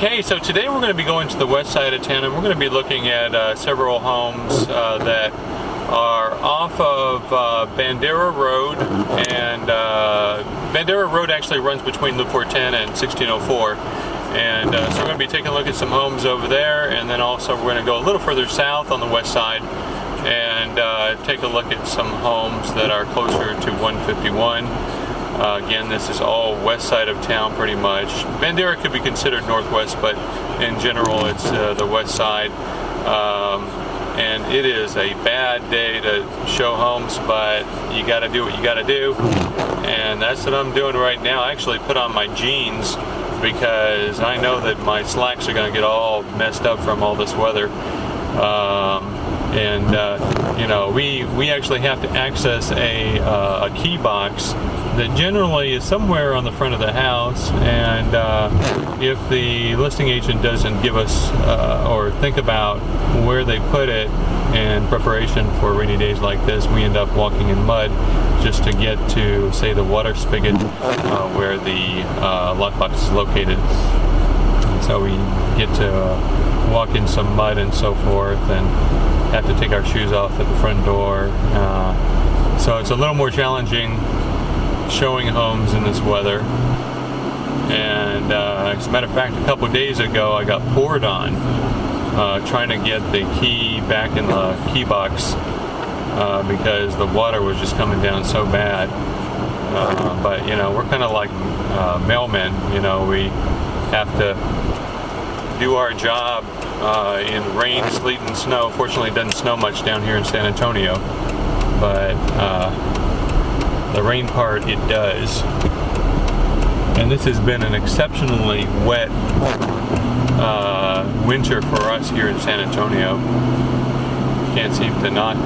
Okay, so today we're going to be going to the west side of town, and we're going to be looking at several homes that are off of Bandera Road, and Bandera Road actually runs between Loop 410 and 1604, and so we're going to be taking a look at some homes over there, and then also we're going to go a little further south on the west side and take a look at some homes that are closer to 151. Again, this is all west side of town pretty much. Bandera could be considered northwest, but in general it's the west side. And it is a bad day to show homes, but you got to do what you got to do. And that's what I'm doing right now. I actually put on my jeans because I know that my slacks are going to get all messed up from all this weather. You know, we actually have to access a key box that generally is somewhere on the front of the house, and if the listing agent doesn't give us or think about where they put it in preparation for rainy days like this, we end up walking in mud just to get to, say, the water spigot where the lockbox is located. So we get to walk in some mud and so forth, and have to take our shoes off at the front door. So it's a little more challenging showing homes in this weather. And as a matter of fact, a couple of days ago I got poured on trying to get the key back in the key box because the water was just coming down so bad. But you know, we're kind of like mailmen. You know, we have to do our job in rain, sleet, and snow. Fortunately, it doesn't snow much down here in San Antonio, but the rain part, it does. And this has been an exceptionally wet winter for us here in San Antonio. Can't seem to not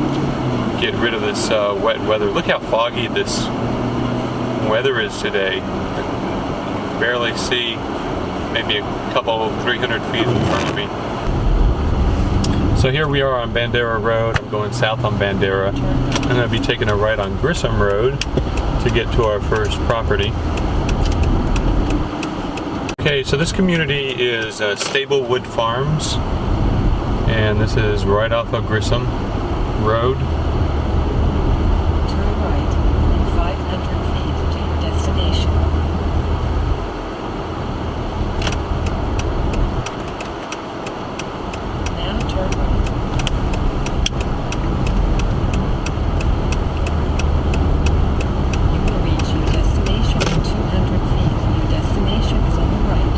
get rid of this wet weather. Look how foggy this weather is today. I barely see maybe a couple 300 feet in front of me. So here we are on Bandera Road. I'm going south on Bandera. I'm going to be taking a right on Grissom Road to get to our first property. Okay, so this community is Stablewood Farms, and this is right off of Grissom Road. Turn right in 500 feet to your destination. Now turn right. You will reach your destination in 200 feet. Your destination is on the right.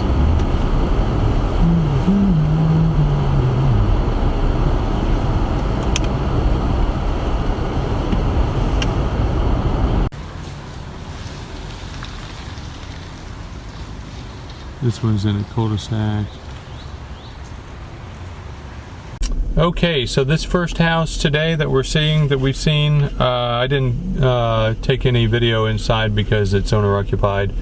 This one's in a cul-de-sac. Okay, so this first house today that we've seen, I didn't take any video inside because it's owner occupied.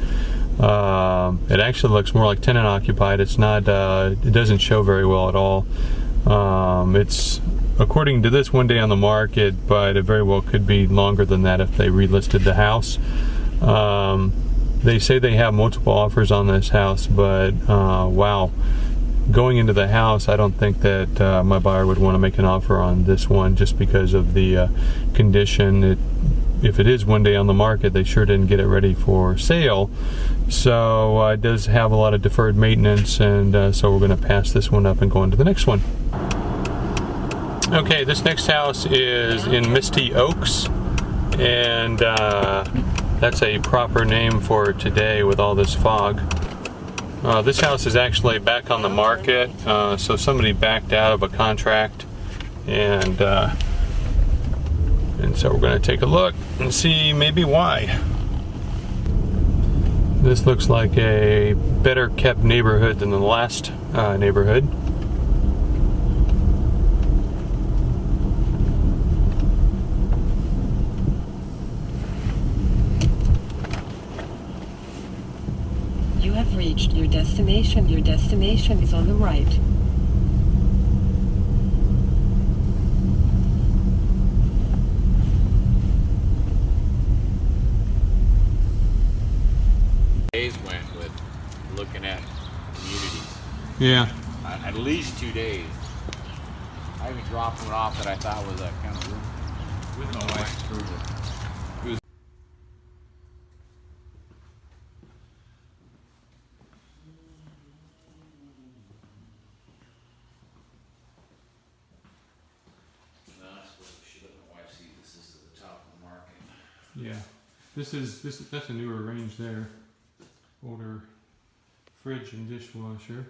It actually looks more like tenant occupied. It's not. It doesn't show very well at all. It's, according to this, 1 day on the market, but it very well could be longer than that if they relisted the house. They say they have multiple offers on this house, but wow. Going into the house, I don't think that my buyer would want to make an offer on this one just because of the condition. If it is 1 day on the market, they sure didn't get it ready for sale. So it does have a lot of deferred maintenance, and so we're going to pass this one up and go on to the next one. Okay, this next house is in Misty Oaks, and that's a proper name for today with all this fog. This house is actually back on the market, so somebody backed out of a contract, and so we're going to take a look and see maybe why. This looks like a better kept neighborhood than the last neighborhood. You have reached your destination. Your destination is on the right. Days went with looking at communities. Yeah. At least 2 days. I even dropped one off that I thought was kind of room. With my wife's approval. Yeah, that's a newer range there. Older fridge and dishwasher.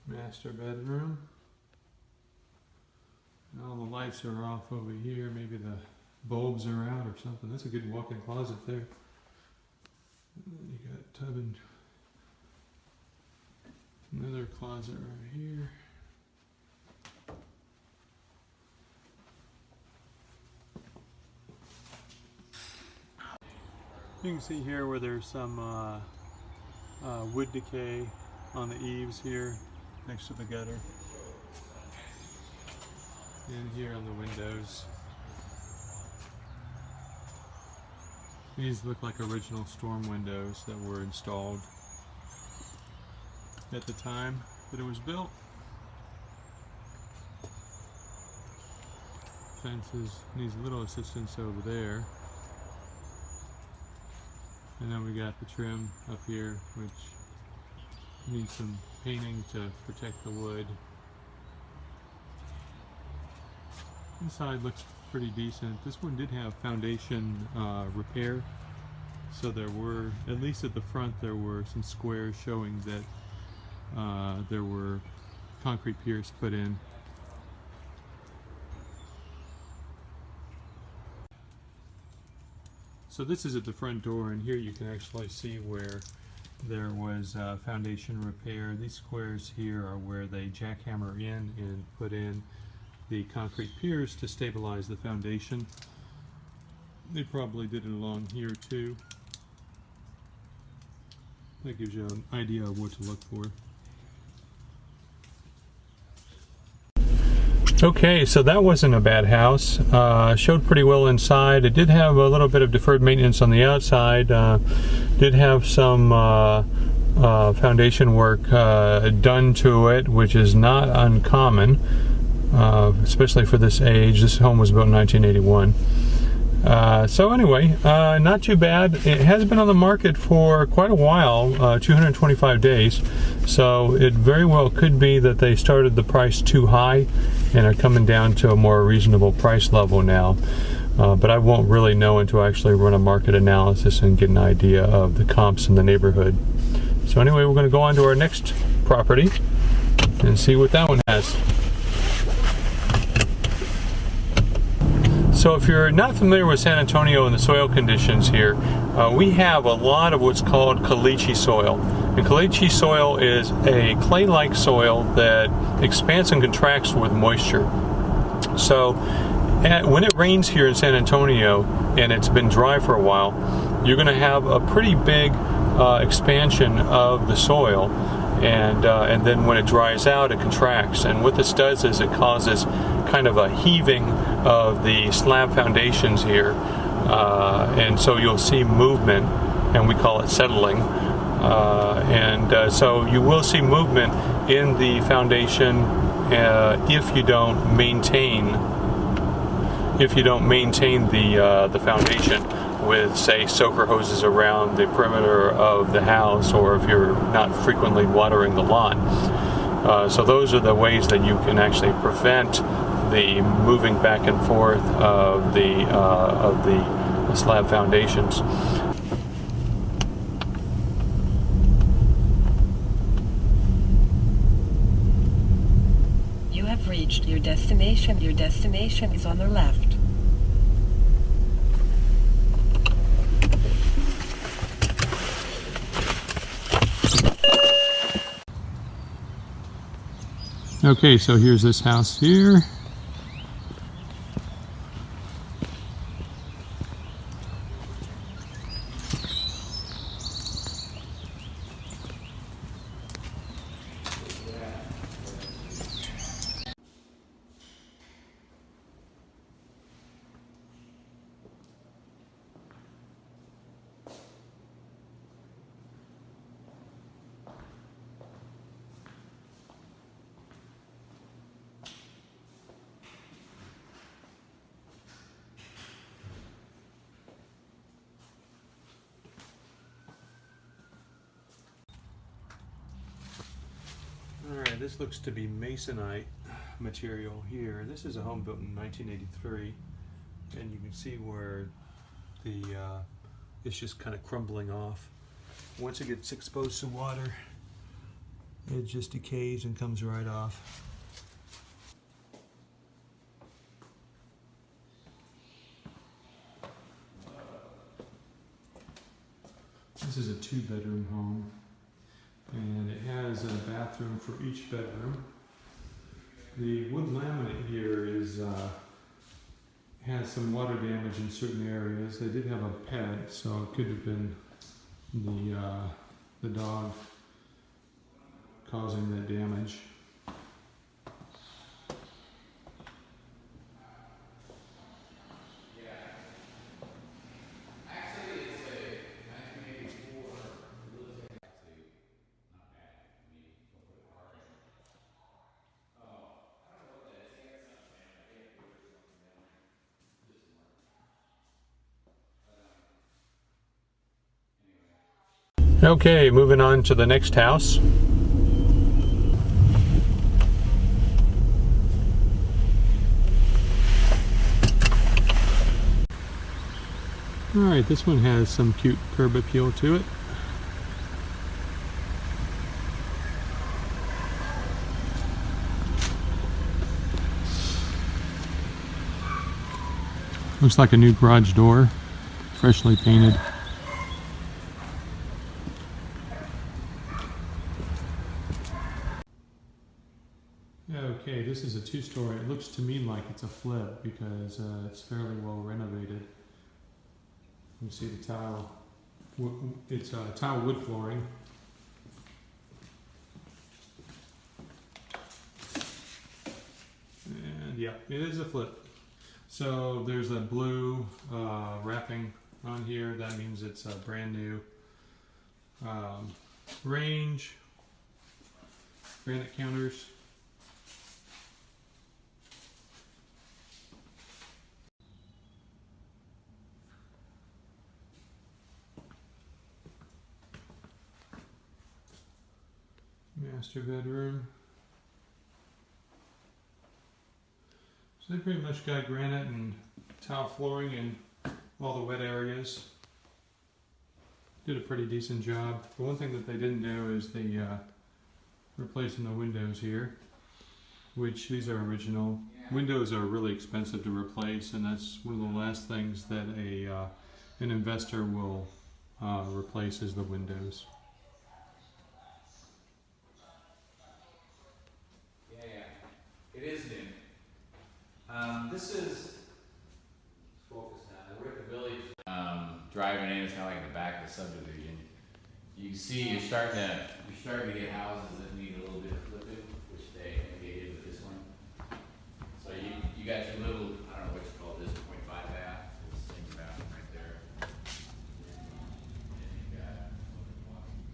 Master bedroom. All the lights are off over here. Maybe the bulbs are out or something. That's a good walk-in closet there. And then you got tub and another closet right here. You can see here where there's some wood decay on the eaves here next to the gutter. And here on the windows. These look like original storm windows that were installed at the time that it was built. Fences needs a little assistance over there. And then we got the trim up here, which needs some painting to protect the wood. Inside looks pretty decent. This one did have foundation repair, so there were, at least at the front, there were some squares showing that there were concrete piers put in. So this is at the front door, and here you can actually see where there was foundation repair. These squares here are where they jackhammer in and put in the concrete piers to stabilize the foundation. They probably did it along here too. That gives you an idea of what to look for. Okay, so that wasn't a bad house. Showed pretty well inside. It did have a little bit of deferred maintenance on the outside. Did have some foundation work done to it, which is not uncommon. Especially for this age. This home was built in 1981. So anyway, not too bad. It has been on the market for quite a while, 225 days. So it very well could be that they started the price too high and are coming down to a more reasonable price level now. But I won't really know until I actually run a market analysis and get an idea of the comps in the neighborhood. So anyway, we're going to go on to our next property and see what that one has. So if you're not familiar with San Antonio and the soil conditions here, we have a lot of what's called caliche soil. And caliche soil is a clay-like soil that expands and contracts with moisture. So when it rains here in San Antonio and it's been dry for a while, you're going to have a pretty big expansion of the soil. And then when it dries out, it contracts. And what this does is it causes kind of a heaving of the slab foundations here. And so you'll see movement, and we call it settling. So you will see movement in the foundation if you don't maintain the foundation with, say, soaker hoses around the perimeter of the house, or if you're not frequently watering the lawn. So those are the ways that you can actually prevent the moving back and forth of the slab foundations. You have reached your destination. Your destination is on the left. Okay, so here's this house here. this looks to be masonite material here. This is a home built in 1983, and you can see where the it's just kind of crumbling off. Once it gets exposed to water, it just decays and comes right off. This is a 2-bedroom home, and it has a bathroom for each bedroom. The wood laminate here is has some water damage in certain areas. They did have a pet, so it could have been the dog causing that damage. Okay, moving on to the next house. Alright, this one has some cute curb appeal to it. Looks like a new garage door, freshly painted. Okay, this is a 2-story. It looks to me like it's a flip because it's fairly well renovated. You see the tile. It's tile wood flooring. And yeah, it is a flip. So there's a blue wrapping on here. That means it's brand new. Range, granite counters. Master bedroom. So they pretty much got granite and tile flooring in all the wet areas. Did a pretty decent job. The one thing that they didn't do is the replacing the windows here, which these are original. Windows are really expensive to replace, and that's one of the last things that an investor will replace is the windows. It is new. This is focus now. We're at the village. Driving in, it's kind of like the back of the subdivision. You see, you're starting to get houses that need a little bit of flipping, which they did with this one. So you got your little, I don't know what you call this, 0.5 bath. This thing bathroom right there. And you got walking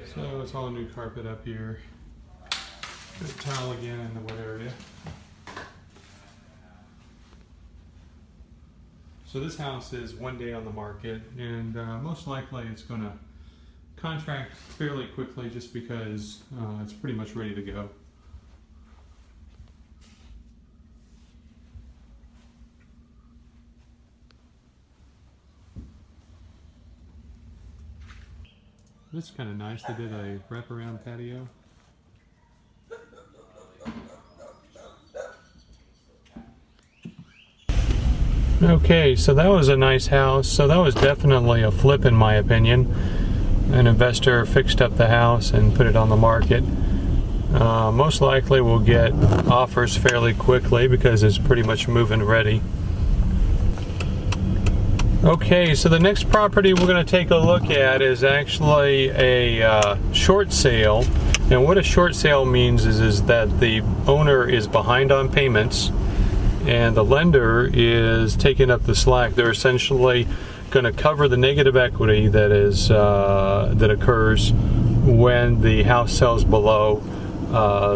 bath. So it's all new carpet up here. Good tile again in the wet area. So this house is 1 day on the market, and most likely it's going to contract fairly quickly just because it's pretty much ready to go. This is kind of nice. They did a wraparound patio. Okay, so that was a nice house. So that was definitely a flip in my opinion. An investor fixed up the house and put it on the market. Most likely we'll get offers fairly quickly because it's pretty much move-in ready. Okay, so the next property we're going to take a look at is actually a short sale. And what a short sale means is that the owner is behind on payments and the lender is taking up the slack. They're essentially going to cover the negative equity that is that occurs when the house sells below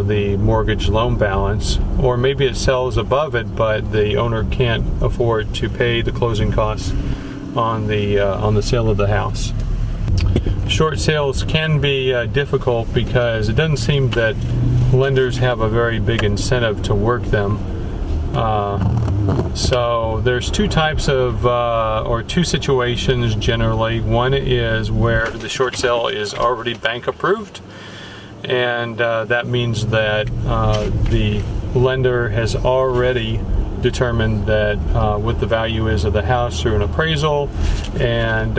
the mortgage loan balance, or maybe it sells above it, but the owner can't afford to pay the closing costs on the sale of the house. short sales can be difficult because it doesn't seem that lenders have a very big incentive to work them. So there's two types of, or two situations generally. One is where the short sale is already bank approved, and that means that the lender has already determined that what the value is of the house through an appraisal, and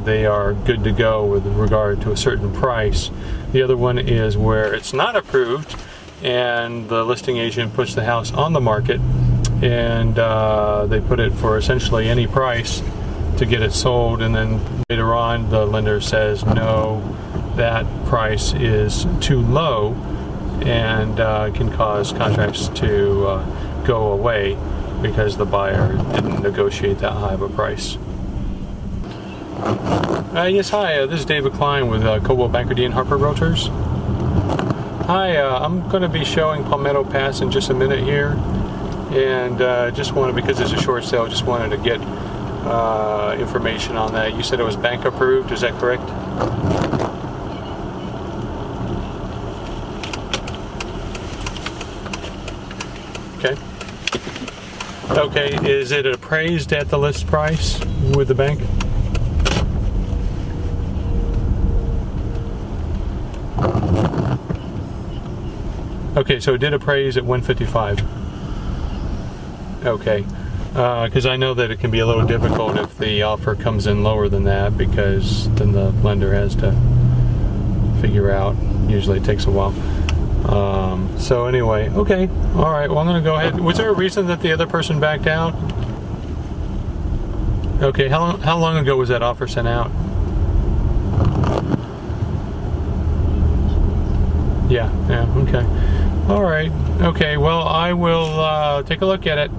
they are good to go with regard to a certain price. The other one is where it's not approved and the listing agent puts the house on the market, and they put it for essentially any price to get it sold, and then later on the lender says no, that price is too low, and can cause contracts to go away because the buyer didn't negotiate that high of a price. Yes, hi, this is David Kline with Kriewald Banker and Harper Realtors. Hi, I'm going to be showing Palmetto Pass in just a minute here, and just wanted, because it's a short sale, just wanted to get information on that. You said it was bank approved, is that correct? Okay. Okay, is it appraised at the list price with the bank? Okay, so it did appraise at 155. Okay, because I know that it can be a little difficult if the offer comes in lower than that, because then the lender has to figure out. Usually it takes a while. So anyway, okay, all right. Well, I'm going to go ahead. Was there a reason that the other person backed out? Okay, how long ago was that offer sent out? Yeah. Okay. All right. Okay. Well, I will take a look at it.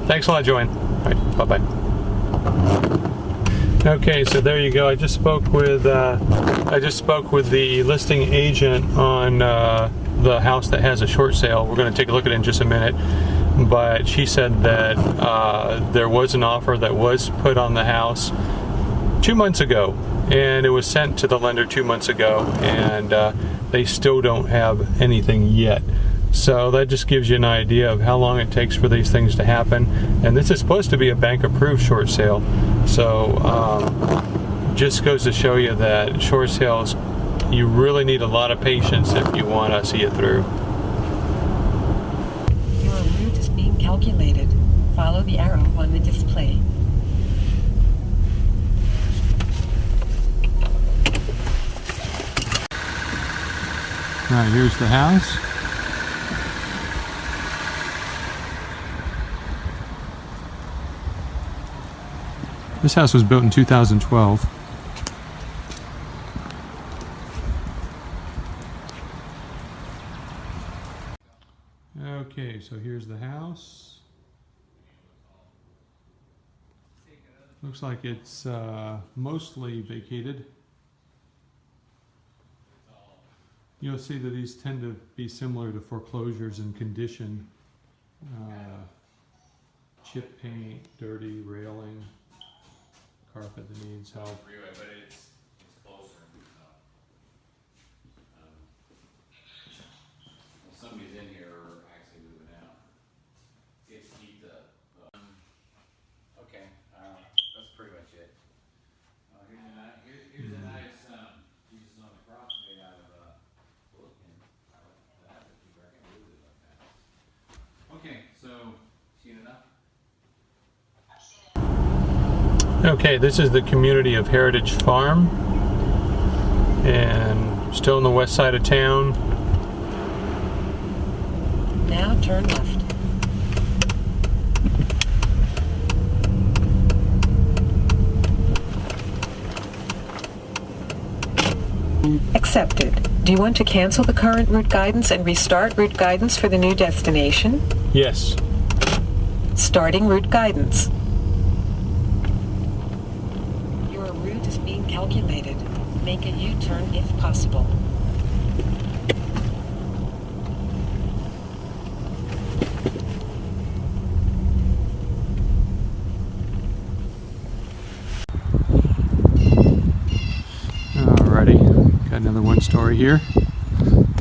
Thanks a lot, Joanne. All right. Bye-bye. Okay, so there you go. I just spoke with the listing agent on the house that has a short sale. We're going to take a look at it in just a minute, but she said that there was an offer that was put on the house 2 months ago, and it was sent to the lender 2 months ago, and they still don't have anything yet. So that just gives you an idea of how long it takes for these things to happen. And this is supposed to be a bank approved short sale. So just goes to show you that short sales, you really need a lot of patience if you want to see it through. Your route is being calculated. Follow the arrow on the display. All right, here's the house. This house was built in 2012. Okay, so here's the house. Looks like it's mostly vacated. You'll see that these tend to be similar to foreclosures in condition. Chip paint, dirty railing, carpet that needs help. Freeway, but it's closer. Well, somebody's in here or actually moving out. It's heat up. Okay, that's pretty much it. Here's a nice Jesus on the cross made out of bulletin. I like that. If you reckon, I really like that. Okay, so seen enough. Okay, this is the community of Heritage Farm, and still in the west side of town. Now turn left. Accepted. Do you want to cancel the current route guidance and restart route guidance for the new destination? Yes. Starting route guidance. Your route is being calculated. Make a U-turn if possible. already. Got another one-story here.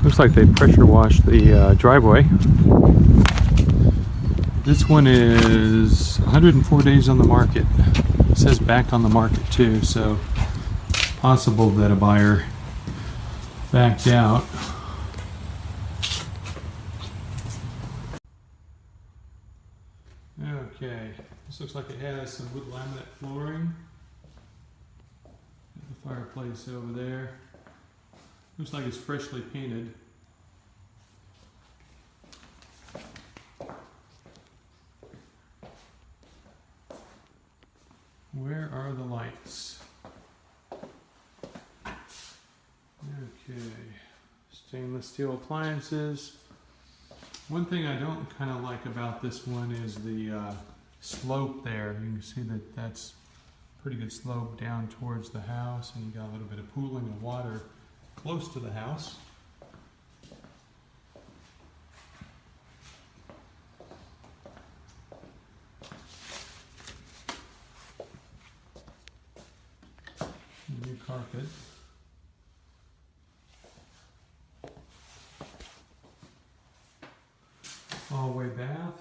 Looks like they pressure washed the driveway. This one is 104 days on the market. It says back on the market too, so it's possible that a buyer backed out. Okay, this looks like it has some wood laminate flooring. The fireplace over there. Looks like it's freshly painted. Where are the lights? Okay, stainless steel appliances. One thing I don't kind of like about this one is the slope there. You can see that that's pretty good slope down towards the house, and you got a little bit of pooling of water close to the house. New carpet. Hallway bath.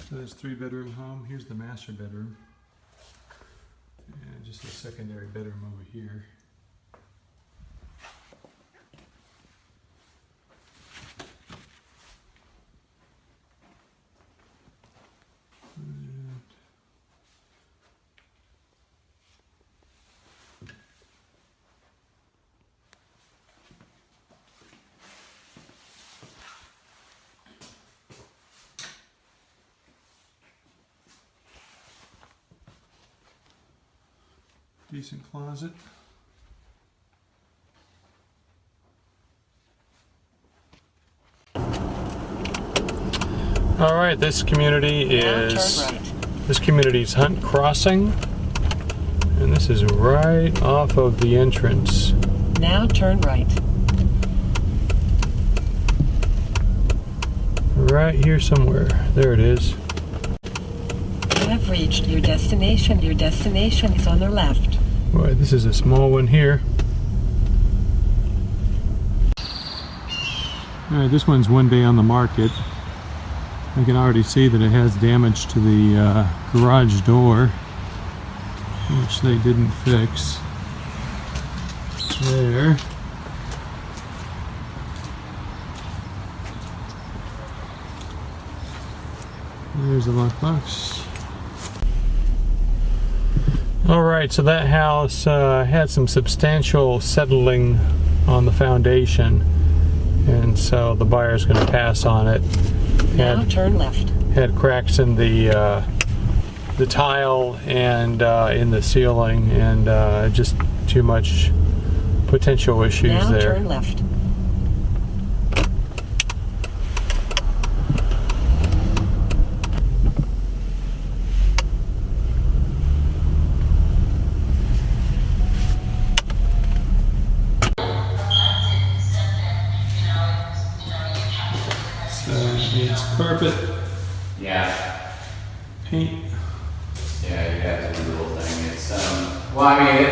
So there's 3-bedroom home. Here's the master bedroom. And just a secondary bedroom over here. Decent closet. All right, this community is Hunt Crossing, and this is right off of the entrance. Now turn right. Right here somewhere. There it is. You have reached your destination. Your destination is on the left. Boy, this is a small one here. Alright, this one's 1 day on the market. I can already see that it has damage to the garage door, which they didn't fix. There. There's the lockbox. Alright, so that house had some substantial settling on the foundation, and so the buyer's going to pass on it. Now turn left. Had cracks in the tile and in the ceiling, and just too much potential issues now there. Now turn left. Needs carpet, Yeah. paint. Yeah, you have to do the whole thing. It's well, I mean,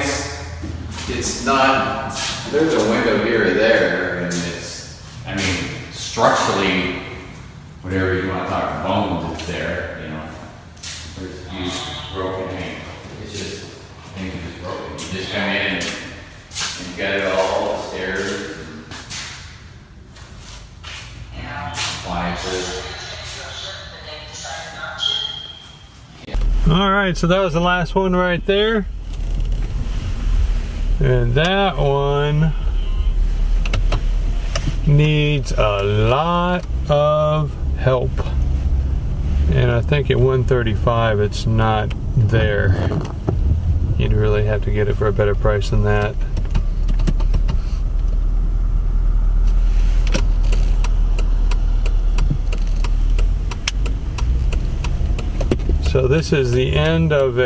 it's not. There's a window here or there, and it's. I mean, structurally, whatever you want to talk bones, it's there. You know, there's huge broken. I mean, it's just things are just broken. You just come in and get it all the stairs. Appliances. Alright, so that was the last one right there. And that one needs a lot of help. And I think at 135 it's not there. You'd really have to get it for a better price than that. So this is the end of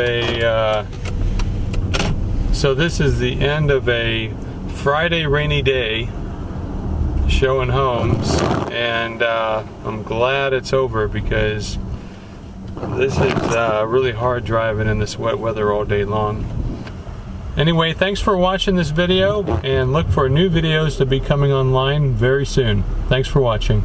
a Friday rainy day showing homes, and I'm glad it's over, because This is really hard driving in this wet weather all day long. Anyway, thanks for watching this video, and look for new videos to be coming online very soon. Thanks for watching.